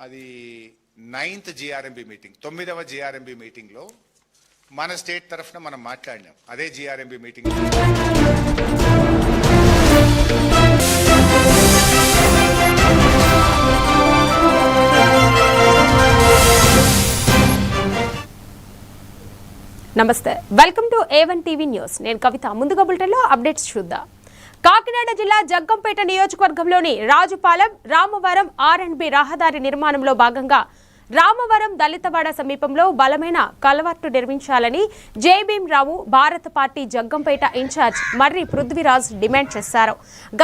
అది 9th GRMB meeting, 9వ GRMB మీటింగ్లో మన స్టేట్ తరఫున మనం మాట్లాడినాం. అదే జిఆర్ఎంబి మీటింగ్. నమస్తే, welcome to A1 TV news. నేను కవిత. ముందుగా బులెటిన్లో అప్డేట్స్ చూద్దాం. కాకినాడ జిల్లా జగ్గంపేట నియోజకవర్గంలోని రాజుపాలెం రామవరం R&B రహదారి నిర్మాణంలో భాగంగా రామవరం దళితవాడ సమీపంలో బలమైన కలవర్టు నిర్మించాలని జైభీం రావు భారత పార్టీ జగ్గంపేట ఇన్ఛార్జ్ మర్రి పృథ్వీరాజ్ డిమాండ్ చేశారు.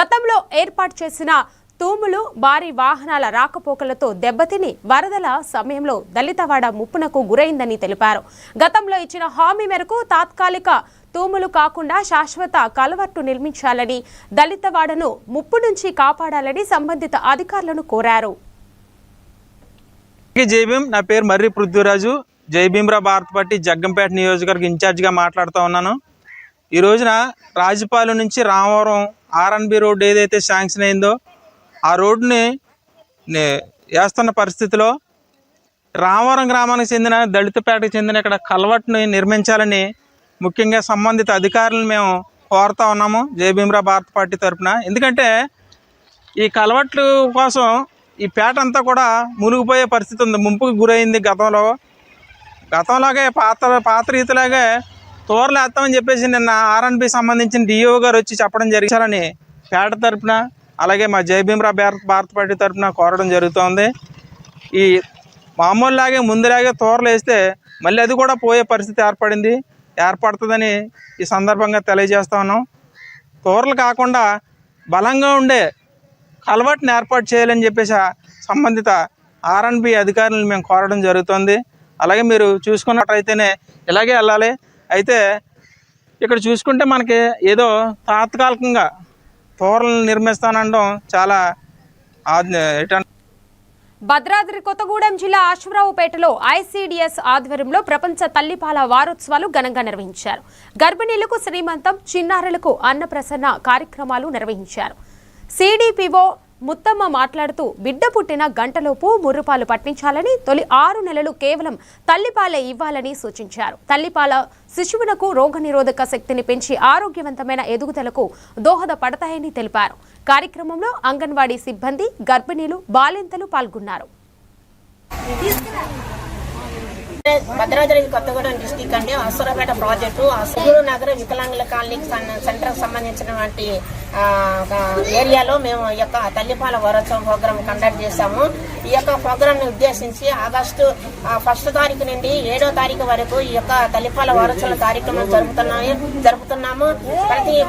గతంలో ఏర్పాటు చేసిన తూములు భారీ వాహనాల రాకపోకలతో దెబ్బతిని వరదల సమయంలో దళితవాడ ముప్పునకు గురైందని తెలిపారు. గతంలో ఇచ్చిన హామీ మేరకు తాత్కాలిక తూములు కాకుండా శాశ్వత కలవర్టు నిర్మించాలని, దళితవాడను ముప్పు నుంచి కాపాడాలని సంబంధిత అధికారులను కోరారు. జైభీం, నా పేరు మర్రి పృథ్వీరాజు. జైభీంరావు భారత పార్టీ జగ్గంపేట నియోజకవర్గ ఇన్ఛార్జిగా మాట్లాడుతూ ఉన్నాను. ఈ రోజున రాజుపాలెం నుంచి రామవరం R&B రోడ్డు ఏదైతే శాంక్షన్ అయిందో ఆ రోడ్డుని వేస్తున్న పరిస్థితిలో రామవరం గ్రామానికి చెందిన దళితపేటకు చెందిన ఇక్కడ కల్వర్ట్ని నిర్మించాలని ముఖ్యంగా సంబంధిత అధికారులను మేము కోరుతా ఉన్నాము జైభీంరావు భారత పార్టీ తరఫున. ఎందుకంటే ఈ కల్వర్ట్లు కోసం ఈ పేట అంతా కూడా మునిగిపోయే పరిస్థితి ఉంది, ముంపుకు గురైంది. గతంలాగే పాత రీతిలాగే తోరలు వేస్తామని చెప్పేసి నిన్న R&B సంబంధించిన DO గారు వచ్చి చెప్పడం జరిగించాలని పేట తరఫున అలాగే మా జైభీంరావు భారత పార్టీ తరఫున కోరడం జరుగుతోంది. ఈ మామూలులాగే ముందులాగే తోరలు వేస్తే మళ్ళీ అది కూడా పోయే పరిస్థితి ఏర్పడుతుందని ఈ సందర్భంగా తెలియజేస్తా ఉన్నాం. తోరలు కాకుండా బలంగా ఉండే కలవట్ని ఏర్పాటు చేయాలని చెప్పేసి సంబంధిత R&B అధికారులను మేము కోరడం జరుగుతుంది. అలాగే మీరు చూసుకున్నట్టయితేనే ఇలాగే వెళ్ళాలి. అయితే ఇక్కడ చూసుకుంటే మనకి ఏదో తాత్కాలికంగా తోరలను నిర్మిస్తానడం చాలా భద్రాద్రి కొత్తగూడెం జిల్లా అశ్వరావుపేటలో ICDS ఆధ్వర్యంలో ప్రపంచ తల్లిపాల వారోత్సవాలు ఘనంగా నిర్వహించారు. గర్భిణీలకు శ్రీమంతం, చిన్నారులకు అన్నప్రసన్న కార్యక్రమాలు నిర్వహించారు. CDPO ముత్తమ్మ మాట్లాడుతూ బిడ్డ పుట్టిన గంటలోపు ముర్రుపాలు పట్టించాలని, తొలి 6 నెలలు కేవలం తల్లిపాలే ఇవ్వాలని సూచించారు. తల్లిపాల శిశువునకు రోగనిరోధక శక్తిని పెంచి ఆరోగ్యవంతమైన ఎదుగుదలకు దోహదపడతాయని తెలిపారు. కార్యక్రమంలో అంగన్వాడీ సిబ్బంది, గర్భిణీలు, బాలింతలు పాల్గొన్నారు. భద్రాద్రి కొత్తగూడెం డిస్టిక్ అండి, అశ్వరావుపేట ప్రాజెక్టు అసూరు నగర వికలాంగుల కాలనీకి సెంటర్ సంబంధించినటువంటి ఏరియాలో మేము ఈ యొక్క తల్లిపాల వారోత్సవం ప్రోగ్రామ్ కండక్ట్ చేశాము. ఈ యొక్క ప్రోగ్రామ్ ని ఉద్దేశించి ఆగస్టు 1వ తారీఖు నుండి 7వ తారీఖు వరకు ఈ యొక్క తల్లిపాల వారోత్సవం కార్యక్రమం జరుపుతున్నాము.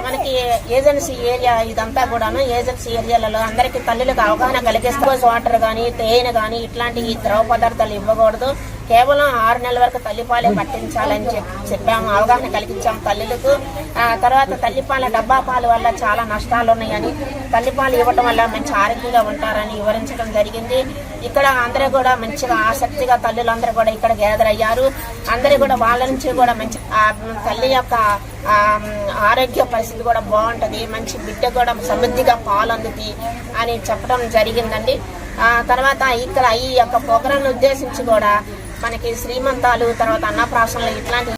మనకి ఏజెన్సీ ఏరియా ఇదంతా కూడాను ఏజెన్సీ ఏరియాలలో అందరికీ తల్లులకు అవగాహన కలిగిస్తే వాటర్ కానీ తేనె కానీ ఇట్లాంటి ద్రవ పదార్థాలు ఇవ్వకూడదు, కేవలం 6 నెలల వరకు తల్లిపాలే పట్టించాలని చెప్పాము, అవగాహన కలిగించాము తల్లులకు. తర్వాత తల్లిపాల డబ్బా పాలు వల్ల చాలా నష్టాలు ఉన్నాయని, తల్లిపాలు ఇవ్వటం వల్ల మంచి ఆరోగ్యంగా ఉంటారని వివరించడం జరిగింది. ఇక్కడ అందరూ కూడా మంచిగా ఆసక్తిగా తల్లులందరూ కూడా ఇక్కడ గ్యాదర్ అయ్యారు. అందరూ కూడా వాళ్ళ నుంచి కూడా మంచి తల్లి యొక్క ఆరోగ్య పరిస్థితి కూడా బాగుంటుంది, మంచి బిడ్డ కూడా సమృద్ధిగా పాలు అందుతుంది అని చెప్పడం జరిగిందండి. తర్వాత ఇక్కడ ఈ యొక్క ప్రోగ్రాం ఉద్దేశించి కూడా మనకి శ్రీమంతాలు, తర్వాత అన్నప్రాసనలు ఇట్లాంటి.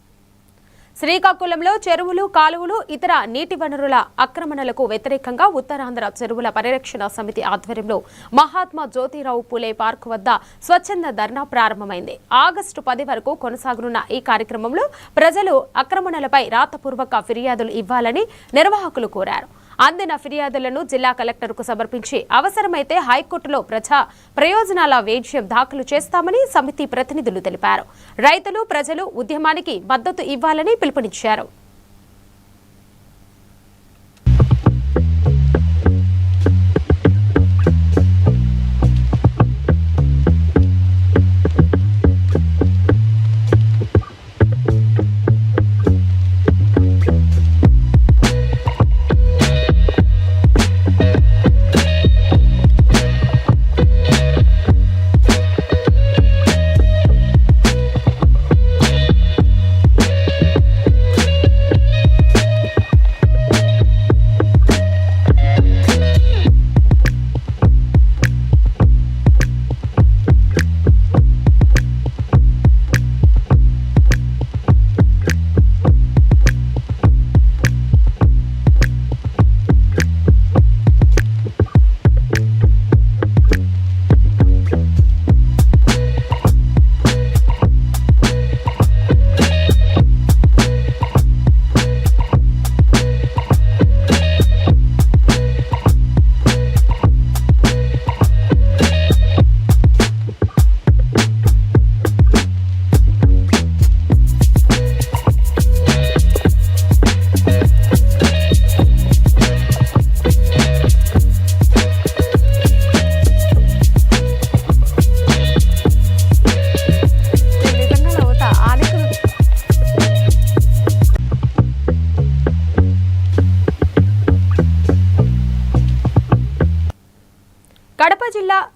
శ్రీకాకుళంలో చెరువులు, కాలువలు, ఇతర నీటి వనరుల ఆక్రమణలకు వ్యతిరేకంగా ఉత్తరాంధ్ర చెరువుల పరిరక్షణ సమితి ఆధ్వర్యంలో మహాత్మా జ్యోతిరావు పూలే పార్క్ వద్ద స్వచ్ఛంద ధర్నా ప్రారంభమైంది. ఆగస్టు 10 వరకు కొనసాగనున్న ఈ కార్యక్రమంలో ప్రజలు ఆక్రమణలపై రాతపూర్వక ఫిర్యాదులు ఇవ్వాలని నిర్వాహకులు కోరారు. అందిన ఫిర్యాదులను జిల్లా కలెక్టర్కు సమర్పించి అవసరమైతే హైకోర్టులో ప్రజా ప్రయోజనాల వేజ్యం దాఖలు చేస్తామని సమితి ప్రతినిధులు తెలిపారు. రైతులు, ప్రజలు ఉద్యమానికి మద్దతు ఇవ్వాలని పిలుపునిచ్చారు.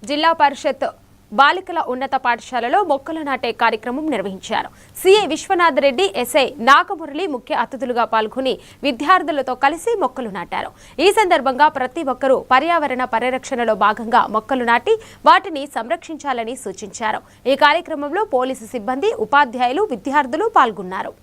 జిల్లా పరిషత్ బాలికల ఉన్నత పాఠశాలలో మొక్కలు నాటే కార్యక్రమం నిర్వహించారు. సిఐ విశ్వనాథ్ రెడ్డి, ఎస్ఐ నాగమురళి ముఖ్య అతిథులుగా పాల్గొని విద్యార్థులతో కలిసి మొక్కలు నాటారు. ఈ సందర్భంగా ప్రతి ఒక్కరూ పర్యావరణ పరిరక్షణలో భాగంగా మొక్కలు నాటి వాటిని సంరక్షించాలని సూచించారు. ఈ కార్యక్రమంలో పోలీసు సిబ్బంది, ఉపాధ్యాయులు, విద్యార్థులు పాల్గొన్నారు.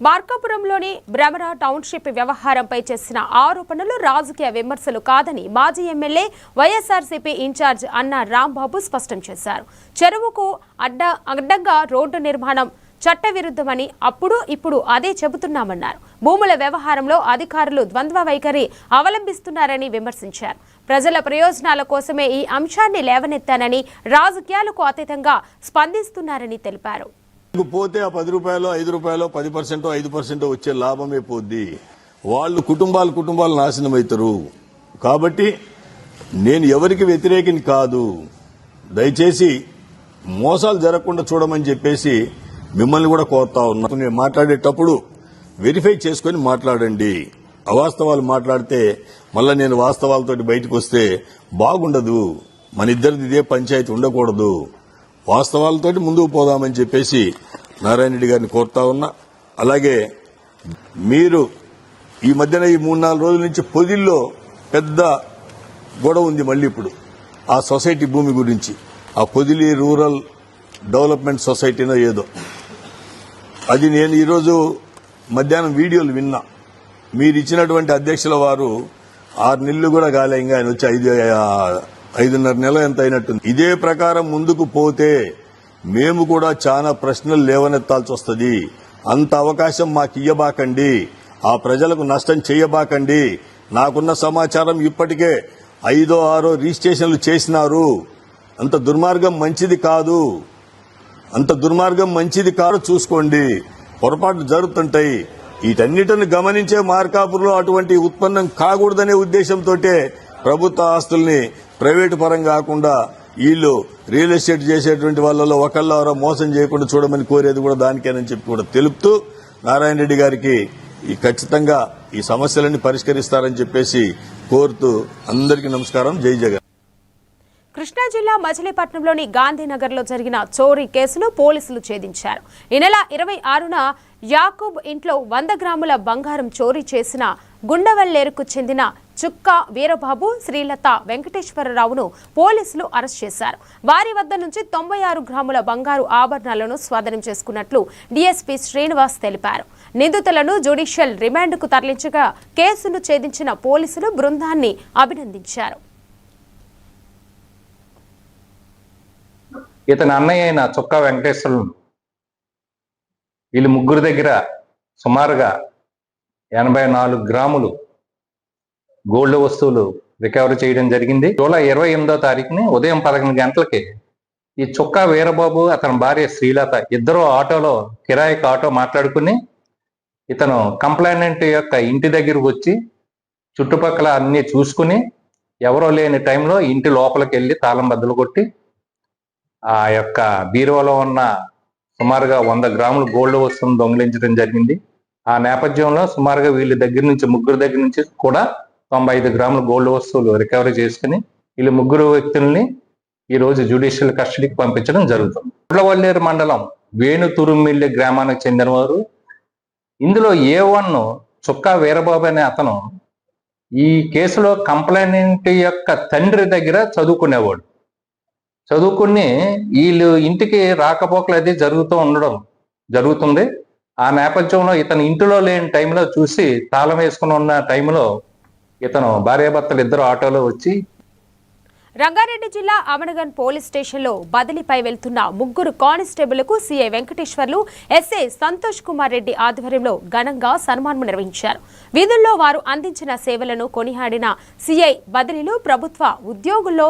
మార్కాపురంలోని భ్రమర టౌన్షిప్ వ్యవహారంపై చేసిన ఆరోపణలు రాజకీయ విమర్శలు కాదని మాజీ ఎమ్మెల్యే వైఎస్ఆర్సీపీ ఇన్ఛార్జ్ అన్న రాంబాబు స్పష్టం చేశారు. చెరువుకు అడ్డంగా రోడ్డు నిర్మాణం చట్టవిరుద్ధమని అప్పుడు ఇప్పుడు అదే చెబుతున్నామన్నారు. భూముల వ్యవహారంలో అధికారులు ద్వంద్వ వైఖరి అవలంబిస్తున్నారని విమర్శించారు. ప్రజల ప్రయోజనాల కోసమే ఈ అంశాన్ని లేవనెత్తానని, రాజకీయాలకు అతీతంగా స్పందిస్తున్నారని తెలిపారు. పోతే ఆ 10 రూపాయలు 5 రూపాయలు 10% 5% వచ్చే లాభమే పోద్ది. వాళ్ళు కుటుంబాలు నాశనం అవుతారు. కాబట్టి నేను ఎవరికి వ్యతిరేకిని కాదు. దయచేసి మోసాలు జరగకుండా చూడమని చెప్పేసి మిమ్మల్ని కూడా కోరుతా ఉన్నా. నేను మాట్లాడేటప్పుడు వెరిఫై చేసుకుని మాట్లాడండి. అవాస్తవాలు మాట్లాడితే మళ్ళా నేను వాస్తవాలతోటి బయటకు వస్తే బాగుండదు. మన ఇద్దరిది ఇదే పంచాయతీ ఉండకూడదు. వాస్తవాలతోటి ముందుకు పోదామని చెప్పేసి నారాయణ రెడ్డి గారిని కోరుతా ఉన్నా. అలాగే మీరు ఈ మధ్యన ఈ 3-4 రోజుల నుంచి పొదిల్లో పెద్ద గొడవ ఉంది. మళ్ళీ ఇప్పుడు ఆ సొసైటీ భూమి గురించి, ఆ పొదిలి రూరల్ డెవలప్మెంట్ సొసైటీనో ఏదో, అది నేను ఈరోజు మధ్యాహ్నం వీడియోలు విన్నా. మీరు ఇచ్చినటువంటి అధ్యక్షుల వారు 6 నెలలు కూడా కాలే, ఇంకా ఆయన వచ్చి 5.5 నెల ఎంత అయినట్టుంది. ఇదే ప్రకారం ముందుకు పోతే మేము కూడా చాలా ప్రశ్నలు లేవనెత్తాల్సి వస్తుంది. అంత అవకాశం మాకు ఇయ్యబాకండి. ఆ ప్రజలకు నష్టం చేయబాకండి. నాకున్న సమాచారం ఇప్పటికే 5-6 రిజిస్ట్రేషన్లు చేసినారు. అంత దుర్మార్గం మంచిది కాదు. చూసుకోండి. పొరపాట్లు జరుగుతుంటాయి. వీటన్నిటిని గమనించే మార్కాపురంలో అటువంటి ఉత్పన్నం కాకూడదనే ఉద్దేశంతో ప్రభుత్వ ఆస్తుల్ని ప్రైవేటు పరం కాకుండా వీళ్ళు రియల్ ఎస్టేట్ చేసేటువంటి వాళ్ళలో ఒకళ్ళెవరో మోసం చేయకుండా చూడమని కోరేది కూడా దానికేనని చెప్పి కూడా తెలుపుతూ, నారాయణ రెడ్డి గారికి ఖచ్చితంగా ఈ సమస్యలన్నీ పరిష్కరిస్తారని చెప్పేసి కోరుతూ అందరికీ నమస్కారం. జై జగన్. కృష్ణా జిల్లా మచిలీపట్నంలోని గాంధీనగర్లో జరిగిన చోరీ కేసును పోలీసులు ఛేదించారు. ఈ నెల 26న యాకూబ్ ఇంట్లో 100 గ్రాముల బంగారం చోరీ చేసిన గుండవల్లేరుకు చెందిన చుక్క వీరబాబు, శ్రీలత వెంకటేశ్వరరావును పోలీసులు అరెస్ట్ చేశారు. వారి వద్ద నుంచి 96 గ్రాముల బంగారు ఆభరణాలను స్వాధీనం చేసుకున్నట్లు డీఎస్పీ శ్రీనివాస్ తెలిపారు. నిందితులను జ్యుడిషియల్ రిమాండ్కు తరలించగా కేసును ఛేదించిన పోలీసులు బృందాన్ని అభినందించారు. ఇతని అన్నయ్య అయిన చుక్కా వెంకటేశ్వరులు వీళ్ళు ముగ్గురు దగ్గర సుమారుగా 84 గ్రాములు గోల్డ్ వస్తువులు రికవరీ చేయడం జరిగింది. జూలై 28వ తారీఖుని ఉదయం 11 గంటలకి ఈ చుక్కా వీరబాబు, అతని భార్య శ్రీలత ఇద్దరు ఆటోలో కిరాయికి ఆటో మాట్లాడుకుని ఇతను కంప్లైనెంట్ యొక్క ఇంటి దగ్గరకు వచ్చి చుట్టుపక్కల అన్ని చూసుకుని ఎవరో లేని టైంలో ఇంటి లోపలికి వెళ్ళి తాళం బద్దలు కొట్టి ఆ యొక్క బీరువాలో ఉన్న సుమారుగా 100 గ్రాములు గోల్డ్ వస్తువులను దొంగిలించడం జరిగింది. ఆ నేపథ్యంలో సుమారుగా వీళ్ళ దగ్గర నుంచి ముగ్గురు దగ్గర నుంచి కూడా 95 గ్రాముల గోల్డ్ వస్తువులు రికవరీ చేసుకుని వీళ్ళు ముగ్గురు వ్యక్తుల్ని ఈ రోజు జ్యుడిషియల్ కస్టడీకి పంపించడం జరుగుతుంది. గుండ్లవల్లేరు మండలం వేణుతురుమిల్లి గ్రామానికి చెందినవారు. ఇందులో A1 చుక్కా వీరబాబు అనే అతను ఈ కేసులో కంప్లైంట్ యొక్క తండ్రి దగ్గర చదువుకునేవాడు. చదువుకుని వీళ్ళు ఇంటికి రాకపోకలు అది జరుగుతుంది. ఆ నేపథ్యంలో ఇతను ఇంటిలో లేని టైంలో చూసి తాళం వేసుకుని ఉన్న టైంలో ఇతను భార్యాభర్తలు ఇద్దరు ఆటోలో వచ్చి రంగారెడ్డి జిల్లా అమనగన్ పోలీస్ స్టేషన్లో బదిలీపై వెళ్తున్న ముగ్గురు కానిస్టేబుళ్లకు సీఐ వెంకటేశ్వర్లు, ఎస్ఐ సంతోష్ కుమార్ రెడ్డి ఆధ్వర్యంలో ఘనంగా సన్మానం నిర్వహించారు. విధుల్లో వారు అందించిన సేవలను కొనియాడిన సీఐ బదిలీలు ప్రభుత్వ ఉద్యోగుల్లో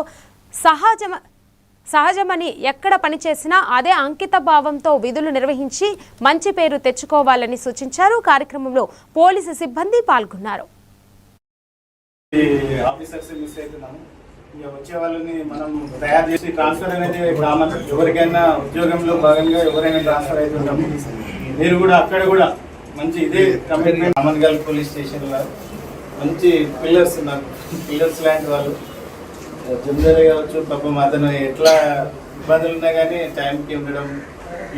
సహజమని ఎక్కడ పనిచేసినా అదే అంకిత భావంతో విధులు నిర్వహించి మంచి పేరు తెచ్చుకోవాలని సూచించారు. కార్యక్రమంలో పోలీసు సిబ్బంది పాల్గొన్నారు. వచ్చే వాళ్ళని మనం తయారు చేసి ట్రాన్స్ఫర్ అనేది కామన్. ఎవరికైనా ఉద్యోగంలో భాగంగా ఎవరైనా ట్రాన్స్ఫర్ అవుతుంటాము. మీరు కూడా అక్కడ కూడా మంచి ఇదే కమిట్మెంట్. అమన్గల్ పోలీస్ స్టేషన్ లో మంచి పిల్లర్స్ ఉన్నారు. పిల్లర్స్ లాంటి వాళ్ళు జమీదారు కావచ్చు. పాపం అతను ఎట్లా ఇబ్బందులు ఉన్నా కానీ టైంకి ఉండడం,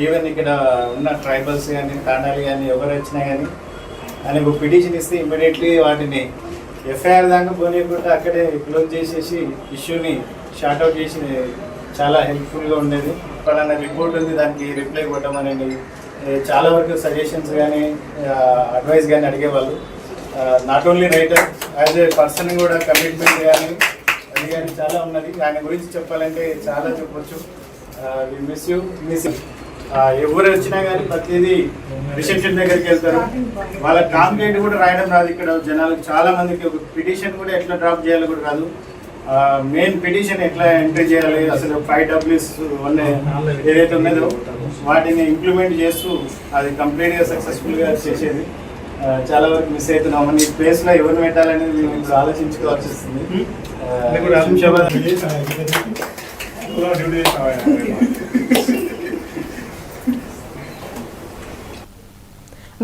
ఈవెన్ ఇక్కడ ఉన్న ట్రైబల్స్ కానీ తాండాలు కానీ ఎవరు వచ్చినా కానీ ఆయనకు పిటిషన్ ఇస్తే ఇమ్మీడియట్లీ వాటిని ఎఫ్ఐఆర్ దాకా పోనీయకుండా అక్కడే క్లోజ్ చేసేసి ఇష్యూని షార్ట్అవుట్ చేసి చాలా హెల్ప్ఫుల్గా ఉండేది. పలానా రిపోర్ట్ ఉంది దానికి రిప్లై కొట్టడం అనేది చాలా వరకు సజెషన్స్ కానీ అడ్వైస్ కానీ అడిగేవాళ్ళు. Not only writer, as a person కూడా కమిట్మెంట్ కానీ అది కానీ చాలా ఉన్నది. ఆయన గురించి చెప్పాలంటే చాలా చెప్పొచ్చు. Miss you. ఎవరు వచ్చినా కానీ ప్రతిదీ రిసెప్షన్ దగ్గరికి వెళ్తారు. వాళ్ళ కాంప్లైంట్ కూడా రాయడం రాదు. ఇక్కడ జనాలకు చాలా మందికి పిటిషన్ కూడా ఎట్లా డ్రాప్ చేయాలో కూడా రాదు. మెయిన్ పిటిషన్ ఎట్లా ఎంట్రీ చేయాలి, అసలు 5Ws ఏదైతే ఉన్నదో వాటిని ఇంప్లిమెంట్ చేస్తూ అది కంప్లీట్గా సక్సెస్ఫుల్గా చేసేది. చాలా వరకు మిస్ అవుతున్నాం. ఈ ప్లేస్లో ఎవరిని పెట్టాలనేది మేము ఆలోచించుకోవాల్సి వస్తుంది.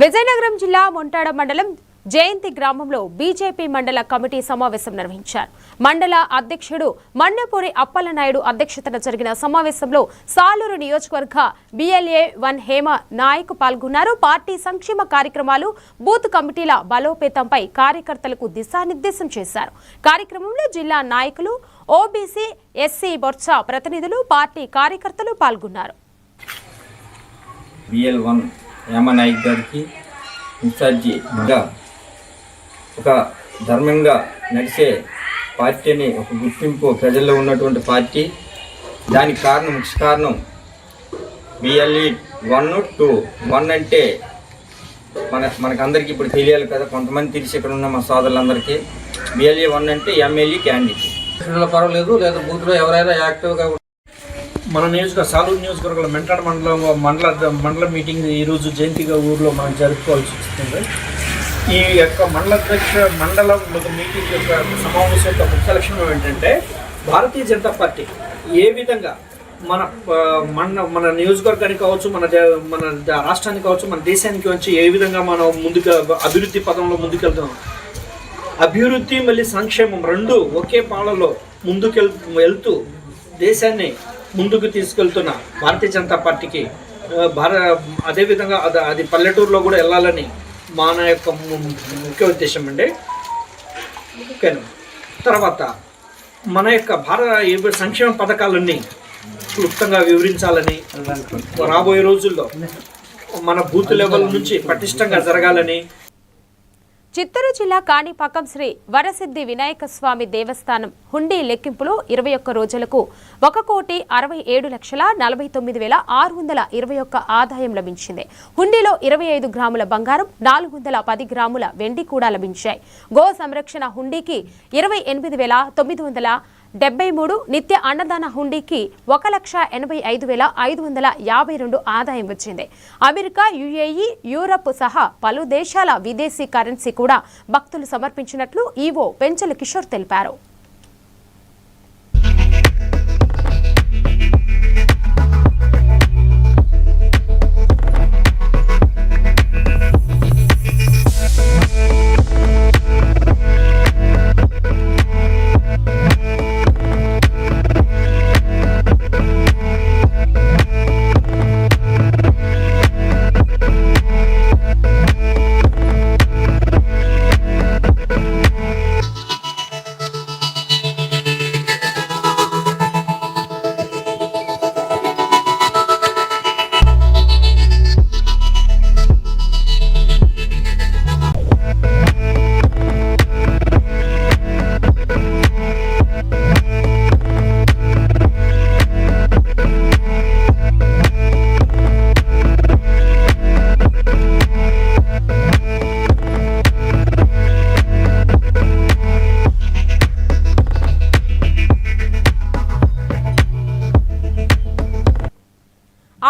విజయనగరం జిల్లా మొంటాడ మండలం జయంతి గ్రామంలో బీజేపీ మండల కమిటీ సమావేశం నిర్వహించారు. మండల అధ్యక్షుడు మన్నెపూరి అప్పలనాయుడు అధ్యక్షతన జరిగిన సమావేశంలో సాలూరు నియోజకవర్గ BLA-1 హేమ నాయక్ పాల్గొన్నారు. పార్టీ సంక్షేమ కార్యక్రమాలు, బూత్ కమిటీల బలోపేతంపై కార్యకర్తలకు దిశానిర్దేశం చేశారు. కార్యక్రమంలో జిల్లా నాయకులు, OBC, SC బొర్స ప్రతినిధులు, పార్టీ కార్యకర్తలు పాల్గొన్నారు. BL-1 హేమ నాయక్ గారికి ఇన్ఛార్జిగా ఒక ధర్మంగా నడిచే పార్టీని, ఒక గుర్తింపు ప్రజల్లో ఉన్నటువంటి పార్టీ. దానికి ముఖ్య కారణం BLE-1, 2. 1 అంటే మనకందరికీ ఇప్పుడు తెలియాలి కదా, కొంతమంది తెలిసి ఇక్కడ ఉన్న మా సోదరులందరికీ. BLE-1 అంటే MLE క్యాండిడేట్. పర్వాలేదు, లేదా బూత్లో ఎవరైనా యాక్టివ్గా మన సాలూరు నియోజకవర్గంలో మెంటాడ మండల మీటింగ్ ఈరోజు జయంతిగా ఊర్లో మనం జరుపుకోవాల్సి వస్తుంది. ఈ యొక్క మండలం మీటింగ్ యొక్క సమావేశం యొక్క ముఖ్య లక్ష్యం ఏంటంటే భారతీయ జనతా పార్టీ ఏ విధంగా మన నియోజకవర్గానికి కావచ్చు, మన రాష్ట్రానికి కావచ్చు, మన దేశానికి వచ్చి ఏ విధంగా మనం ముందుగా అభివృద్ధి పదంలో ముందుకెళ్తున్నాం. అభివృద్ధి మళ్ళీ సంక్షేమం రెండు ఒకే పాలలో వెళ్తూ దేశాన్ని ముందుకు తీసుకెళ్తున్న భారతీయ జనతా పార్టీకి అదేవిధంగా అది పల్లెటూరులో కూడా వెళ్ళాలని మన యొక్క ముఖ్య ఉద్దేశం అండి. ఓకేనా? తర్వాత మన యొక్క సంక్షేమ పథకాలన్నీ క్లుప్తంగా వివరించాలని, రాబోయే రోజుల్లో మన బూత్ లెవెల్ నుంచి పటిష్టంగా జరగాలని. చిత్తూరు జిల్లా కాణిపాకం శ్రీ వరసిద్ధి వినాయక స్వామి దేవస్థానం హుండీ లెక్కింపులో 21 రోజులకు 1,60,49,621 ఆదాయం లభించింది. హుండీలో 25 గ్రాముల బంగారం, 410 గ్రాముల వెండి కూడా లభించాయి. గో సంరక్షణ హుండీకి 28,973, నిత్య అన్నదాన హుండీకి 1,85,552 ఆదాయం వచ్చింది. అమెరికా, UAE, యూరప్ సహా పలు దేశాల విదేశీ కరెన్సీ కూడా భక్తులు సమర్పించినట్లు ఈవో పెంచల కిషోర్ తెలిపారు.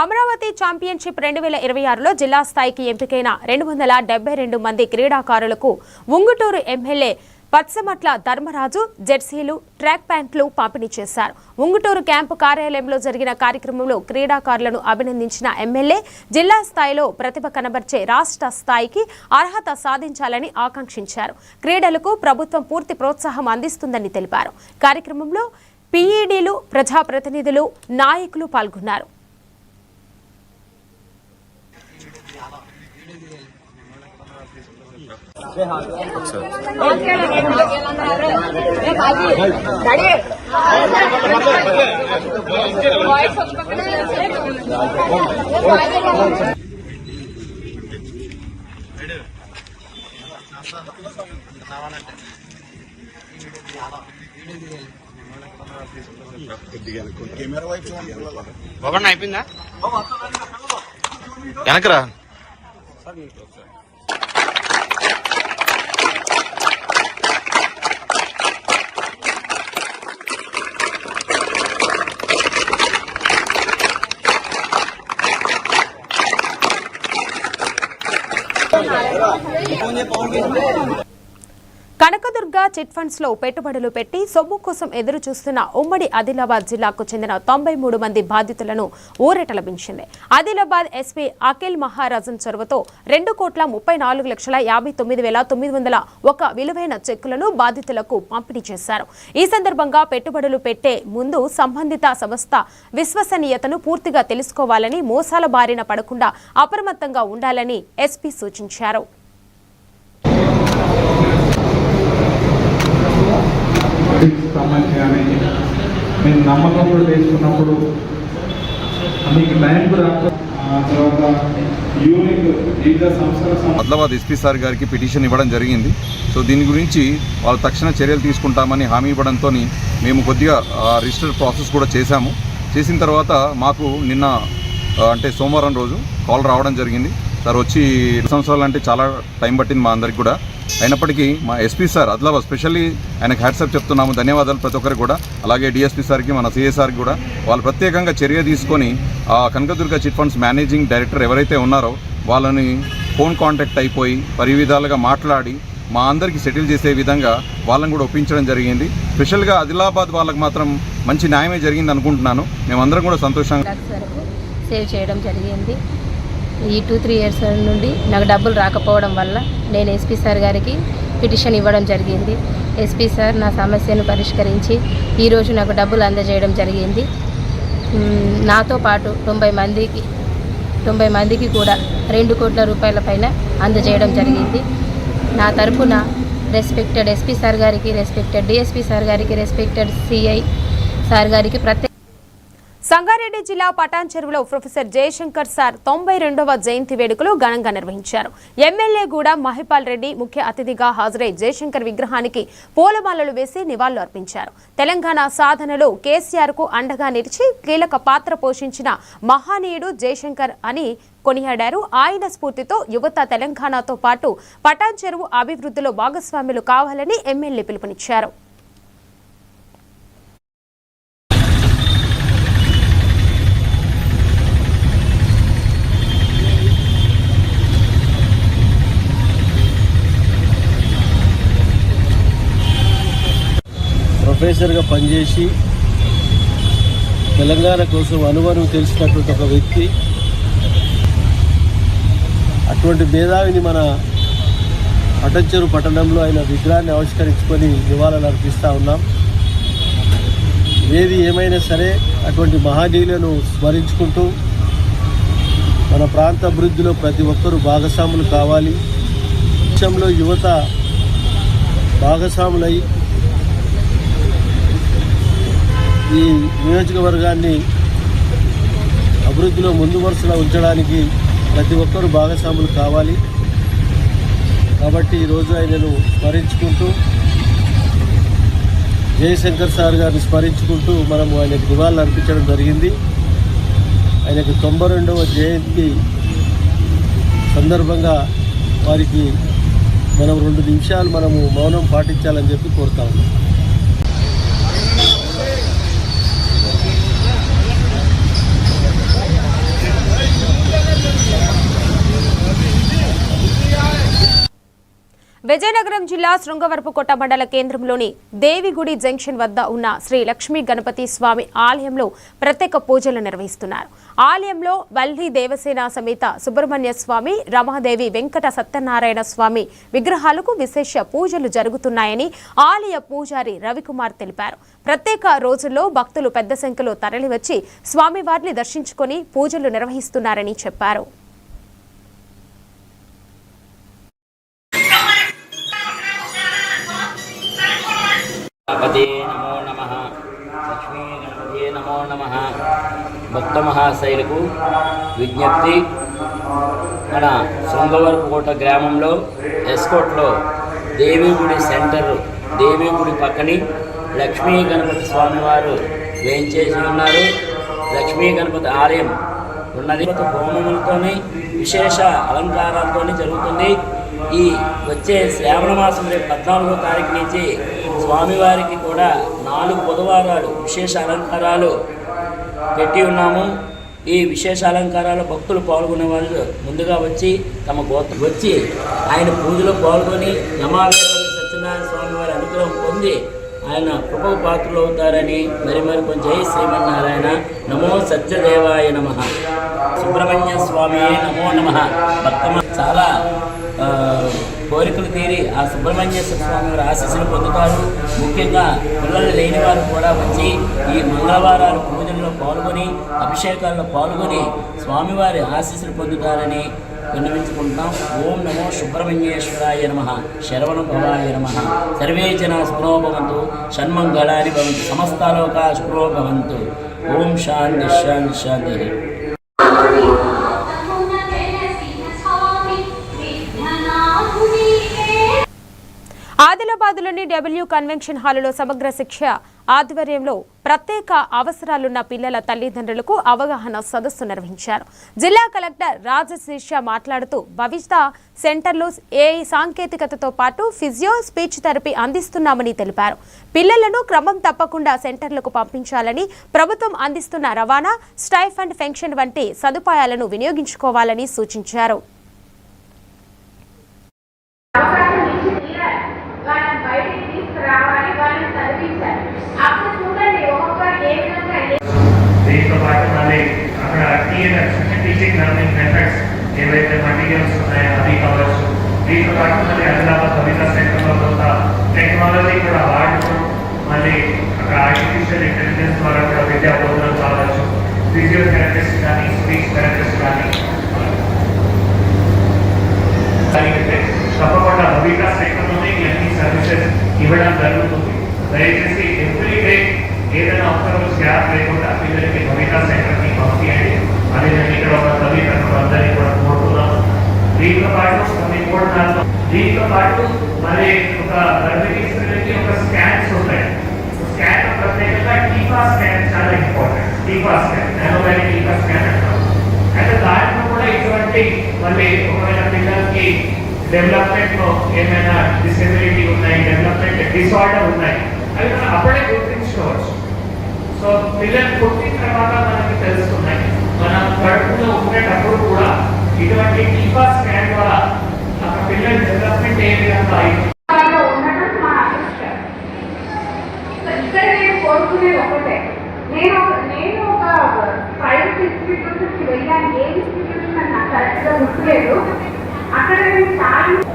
అమరావతి ఛాంపియన్షిప్ 2026లో జిల్లా స్థాయికి ఎంపికైన 272 మంది క్రీడాకారులకు ఉంగుటూరు ఎమ్మెల్యే పచ్చమట్ల ధర్మరాజు జెర్సీలు, ట్రాక్ ప్యాంట్లు పంపిణీ చేశారు. ఉంగుటూరు క్యాంపు కార్యాలయంలో జరిగిన కార్యక్రమంలో క్రీడాకారులను అభినందించిన ఎమ్మెల్యే జిల్లా స్థాయిలో ప్రతిభ కనబర్చే రాష్ట్ర స్థాయికి అర్హత సాధించాలని ఆకాంక్షించారు. క్రీడలకు ప్రభుత్వం పూర్తి ప్రోత్సాహం అందిస్తుందని తెలిపారు. కార్యక్రమంలో పీఈడీలు, ప్రజాప్రతినిధులు, నాయకులు పాల్గొన్నారు. అయిపోయిందా వెనకరా కనకదుర్గ చిట్ ఫండ్స్ లో పెట్టుబడులు పెట్టి సొమ్ము కోసం ఎదురు చూస్తున్న ఉమ్మడి ఆదిలాబాద్ జిల్లాకు చెందిన 93 మంది బాధితులను ఊరటలభించింది. ఆదిలాబాద్ ఎస్పీ అఖిల్ మహారాజన్ చొరవతో 2,34,59,901 విలువైన చెక్కులను బాధితులకు పంపిణీ చేశారు. ఈ సందర్భంగా పెట్టుబడులు పెట్టే ముందు సంబంధిత సంస్థ విశ్వసనీయతను పూర్తిగా తెలుసుకోవాలని, మోసాల బారిన పడకుండా అప్రమత్తంగా ఉండాలని ఎస్పీ సూచించారు. సంబంధించి నేను నమ్మకంలో వేసుకున్నప్పుడు మీకు బ్యాంకు తర్వాత యూనిక్ వివిధ సంస్థల ఆదిలాబాద్ ఎస్పీ సార్ గారికి పిటిషన్ ఇవ్వడం జరిగింది. సో దీని గురించి వాళ్ళు తక్షణ చర్యలు తీసుకుంటామని హామీ ఇవ్వడంతో మేము కొద్దిగా రిజిస్టర్ ప్రాసెస్ కూడా చేశాము. చేసిన తర్వాత మాకు నిన్న అంటే సోమవారం రోజు కాల్ రావడం జరిగింది. సార్ వచ్చి 2 సంవత్సరాలు అంటే చాలా టైం పట్టింది మా అందరికి కూడా. అయినప్పటికీ మా ఎస్పీ సార్ ఆదిలాబాద్ స్పెషల్లీ ఆయనకు హ్యాట్సప్ చెప్తున్నాము, ధన్యవాదాలు ప్రతి ఒక్కరికి కూడా. అలాగే డిఎస్పీ సార్కి, మన సిఏ సార్కి కూడా వాళ్ళు ప్రత్యేకంగా చర్య తీసుకొని ఆ Kanakadurga chit funds managing director ఎవరైతే ఉన్నారో వాళ్ళని ఫోన్ కాంటాక్ట్ అయిపోయి పరి విధాలుగా మాట్లాడి మా అందరికీ సెటిల్ చేసే విధంగా వాళ్ళని కూడా ఒప్పించడం జరిగింది. స్పెషల్గా ఆదిలాబాద్ వాళ్ళకి మాత్రం మంచి న్యాయమే జరిగింది అనుకుంటున్నాను. మేమందరం కూడా సంతోషంగా సేవ్ చేయడం జరిగింది. ఈ 2-3 ఇయర్స్ నుండి నాకు డబ్బులు రాకపోవడం వల్ల నేను ఎస్పీ సార్ గారికి పిటిషన్ ఇవ్వడం జరిగింది. ఎస్పీ సార్ నా సమస్యను పరిష్కరించి ఈరోజు నాకు డబ్బులు అందజేయడం జరిగింది. నాతో పాటు 90 మందికి కూడా 2 కోట్ల రూపాయల పైన అందజేయడం జరిగింది. నా తరపున రెస్పెక్టెడ్ ఎస్పీ సార్ గారికి, రెస్పెక్టెడ్ డిఎస్పీ సార్ గారికి, రెస్పెక్టెడ్ సిఐ సార్ గారికి సంగారెడ్డి జిల్లా పటాన్ చెరువులో ప్రొఫెసర్ జయశంకర్ సార్ 92వ జయంతి వేడుకలు ఘనంగా నిర్వహించారు. ఎమ్మెల్యే గూడ మహిపాల్ రెడ్డి ముఖ్య అతిథిగా హాజరై జయశంకర్ విగ్రహానికి పూలమాలలు వేసి నివాళులు అర్పించారు. తెలంగాణ సాధనలో కేసీఆర్ కు అండగా నిలిచి కీలక పాత్ర పోషించిన మహానీయుడు జయశంకర్ అని కొనియాడారు. ఆయన స్ఫూర్తితో యువత తెలంగాణతో పాటు పటాన్ చెరువు అభివృద్ధిలో భాగస్వాములు కావాలని ఎమ్మెల్యే పిలుపునిచ్చారు. ప్రొఫెసర్గా పనిచేసి తెలంగాణ కోసం అనువను తెలిసినటువంటి ఒక వ్యక్తి. అటువంటి మేధావిని మన పటంచెరు పట్టణంలో ఆయన విగ్రహాన్ని ఆవిష్కరించుకొని నివాళులు అర్పిస్తూ ఉన్నాం. ఏది ఏమైనా సరే అటువంటి మహానీయులను స్మరించుకుంటూ మన ప్రాంత అభివృద్ధిలో ప్రతి ఒక్కరూ భాగస్వాములు కావాలి. దేశంలో యువత భాగస్వాములై ఈ నియోజకవర్గాన్ని అభివృద్ధిలో ముందు వరుసలో ఉంచడానికి ప్రతి ఒక్కరూ భాగస్వాములు కావాలి. కాబట్టి ఈరోజు ఆయనను స్మరించుకుంటూ జయశంకర్ సార్ గారిని స్మరించుకుంటూ మనము ఆయనకు నివాళులు అర్పించడం జరిగింది. ఆయనకు 92వ జయంతి సందర్భంగా వారికి మనం 2 నిమిషాలు మనము మౌనం పాటించాలని చెప్పి కోరుతా ఉన్నాం. విజయనగరం జిల్లా శృంగవరపుకోట మండల కేంద్రంలోని దేవిగుడి జంక్షన్ వద్ద ఉన్న శ్రీ లక్ష్మీ గణపతి స్వామి ఆలయంలో ప్రత్యేక పూజలు నిర్వహిస్తున్నారు. ఆలయంలో వల్లి దేవసేన సమేత సుబ్రహ్మణ్య స్వామి, రమాదేవి, వెంకట సత్యనారాయణ స్వామి విగ్రహాలకు విశేష పూజలు జరుగుతున్నాయని ఆలయ పూజారి రవికుమార్ తెలిపారు. ప్రత్యేక రోజుల్లో భక్తులు పెద్ద సంఖ్యలో తరలివచ్చి స్వామివారిని దర్శించుకొని పూజలు నిర్వహిస్తున్నారని చెప్పారు. గణపతే నమో నమః, లక్ష్మీ గణపతే నమో నమః. భక్త మహాశైలకు విజ్ఞప్తి, మన శృంగవరపుకోట గ్రామంలో ఎస్కోట్లో దేవిగుడి సెంటర్, దేవిగుడి పక్కని లక్ష్మీ గణపతి స్వామివారు వేయించేసి ఉన్నారు. లక్ష్మీ గణపతి ఆలయం ఉన్నది. హోమములతోని విశేష అలంకారాలతో జరుగుతుంది. ఈ వచ్చే శ్రావణ మాసం రేపు 14వ తారీఖు నుంచి స్వామివారికి కూడా 4 బుధవారాలు విశేష అలంకారాలు పెట్టి ఉన్నాము. ఈ విశేష అలంకారాలు భక్తులు పాల్గొనే వాళ్ళు ముందుగా వచ్చి తమ గోత్రం వచ్చి ఆయన పూజలో పాల్గొని నమావేశ్వర సత్యనారాయణ స్వామివారి అనుగ్రహం పొంది ఆయన కృపకు పాత్రలు అవుతారని మరి కొంచెం జై శ్రీమన్నారాయణ. నమో సత్యదేవాయ నమః. సుబ్రహ్మణ్య స్వామి నమో నమః. భక్తమ చాలా కోరికలు తీరి ఆ సుబ్రహ్మణ్యేశ్వర స్వామి వారి ఆశీస్సులు పొందుతారు. ముఖ్యంగా పిల్లలు లేని వారు కూడా వచ్చి ఈ మంగళవారాలు పూజల్లో పాల్గొని అభిషేకాల్లో పాల్గొని స్వామివారి ఆశీస్సులు పొందుతారని విన్నవించుకుంటాం. ఓం నమో సుబ్రహ్మణ్యేశ్వరాయ నమః. శరవణ భవాయ నమః. సర్వే జనా సుఖినో భవంతు, షణ్మంగళాని భవంతు, సమస్తాలోకా సుఖినో భవంతు. ఓం శాంతి శాంతి శాంతి. ఆదిలాబాద్లోని డబ్ల్యూ కన్వెన్షన్ హాలులో సమగ్ర శిక్ష ఆధ్వర్యంలో ప్రత్యేక అవసరాలున్న పిల్లల తల్లిదండ్రులకు అవగాహన సదస్సు నిర్వహించారు. జిల్లా కలెక్టర్ రాజశీర్ష మాట్లాడుతూ భవిష్యత సెంటర్లో ఏఐ సాంకేతికతతో పాటు ఫిజియో, స్పీచ్ థెరపీ అందిస్తున్నామని తెలిపారు. పిల్లలను క్రమం తప్పకుండా సెంటర్లకు పంపించాలని, ప్రభుత్వం అందిస్తున్న రవాణా, స్టైఫండ్, పెన్షన్ వంటి సదుపాయాలను వినియోగించుకోవాలని సూచించారు. దీంతో పాటు మళ్ళీ అక్కడ టీచింగ్ లెర్నింగ్ మెథడ్స్ ఏవైతే మటీరియల్స్ ఉన్నాయో అవి కావచ్చు. దీంతో పాటు మళ్ళీ ఆదిలాబాద్ కవితా సెంటర్లో కొంత టెక్నాలజీ కూడా వాడుతూ మళ్ళీ అక్కడ ఆర్టిఫిషియల్ ఇంటెలిజెన్స్ ద్వారా కూడా విద్యా బోధనలు కావచ్చు, ఫిజియోథెరపిస్ట్ కానీ, స్పీచ్ థెరపిస్ట్ కానీ తప్పకుండా కవితా సెంటర్లోనే ఇవన్నీ సర్వీసెస్ ఇవ్వడం జరుగుతుంది. దయచేసి ఎవ్రీ డే ఏదైనా ఒక్కరోజు గ్యాప్ లేకుండా పిల్లలకి కవితా సెంటర్ని పంపించండి. అది నేను ఇక్కడ ఒక తల్లిదండ్రులు అందరినీ కూడా కోరుతున్నాను. దీంతో పాటు మరి ఒక గర్భిణీ స్త్రీలకి ఒక స్కాన్స్ ఉంటాయి. స్కాన్ ప్రత్యేకంగా టీకా స్కాన్ చాలా ఇంపార్టెంట్. టీకా స్కాన్, నానోబైల్ టీకా స్కాన్ అంటారు. అయితే దాంట్లో కూడా ఇటువంటి మళ్ళీ ఒకవేళ పిల్లలకి డెవలప్మెంట్ లో ఏమైనా డిసెబిలిటీ ఉన్నాయి, డెవలప్మెంట్ డిసార్డర్ ఉన్నాయి, అవి మనం అప్పుడే గుర్తించుకోవచ్చు. సో పిల్లలు పుట్టిన తర్వాత మనకి తెలుస్తున్నాయి. మనం కడుపులో ఉండేటప్పుడు కూడా ఇటువంటి టీకా స్కాన్ ద్వారా ఆ పిల్లల డెవలప్మెంట్ ఏ విధంగా అయింది. కోరుకునేది ఒకటే, నేను ఒక ప్రైవేట్ ఇన్స్టిట్యూషన్కి వెళ్ళాను. ఏ ఇన్స్టిట్యూషన్ నాకు కరెక్ట్గా గుర్తులేదు. అక్కడ నేను చాలా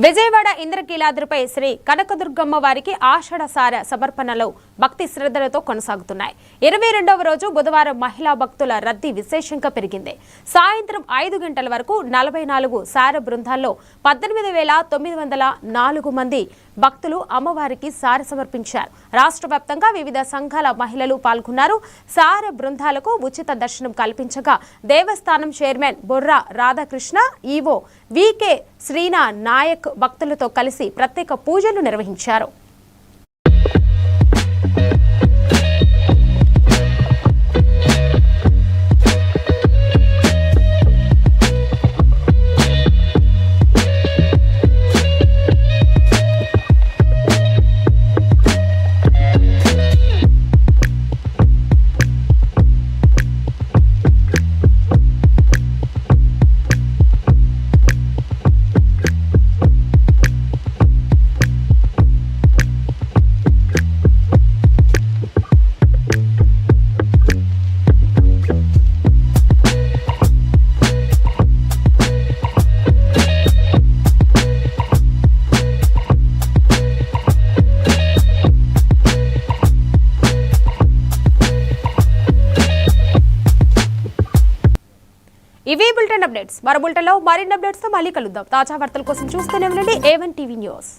విజయవాడ ఇంద్రకీలాద్రిపై శ్రీ కనకదుర్గమ్మ వారికి ఆషాఢసార సమర్పణలు భక్తి శ్రద్ధలతో కొనసాగుతున్నాయి. 22వ రోజు బుధవారం మహిళా భక్తుల రద్దీ విశేషంగా పెరిగింది. సాయంత్రం 5 గంటల వరకు 44 సార బృందాల్లో 18,904 మంది భక్తులు అమ్మవారికి సార సమర్పించారు. రాష్ట్ర వ్యాప్తంగా వివిధ సంఘాల మహిళలు పాల్గొన్నారు. సార బృందాలకు ఉచిత దర్శనం కల్పించగా దేవస్థానం chairman Borra Radhakrishna, EO VK Sreena Nayak భక్తులతో కలిసి ప్రత్యేక పూజలు నిర్వహించారు. ఇవి బులెటిన్ అప్డేట్స్. మరో బులెటిన్లో మరిన్ని అప్డేట్స్తో మళ్ళీ కలుద్దాం. తాజా వార్తల కోసం చూస్తూనే ఉండండి A1 TV న్యూస్.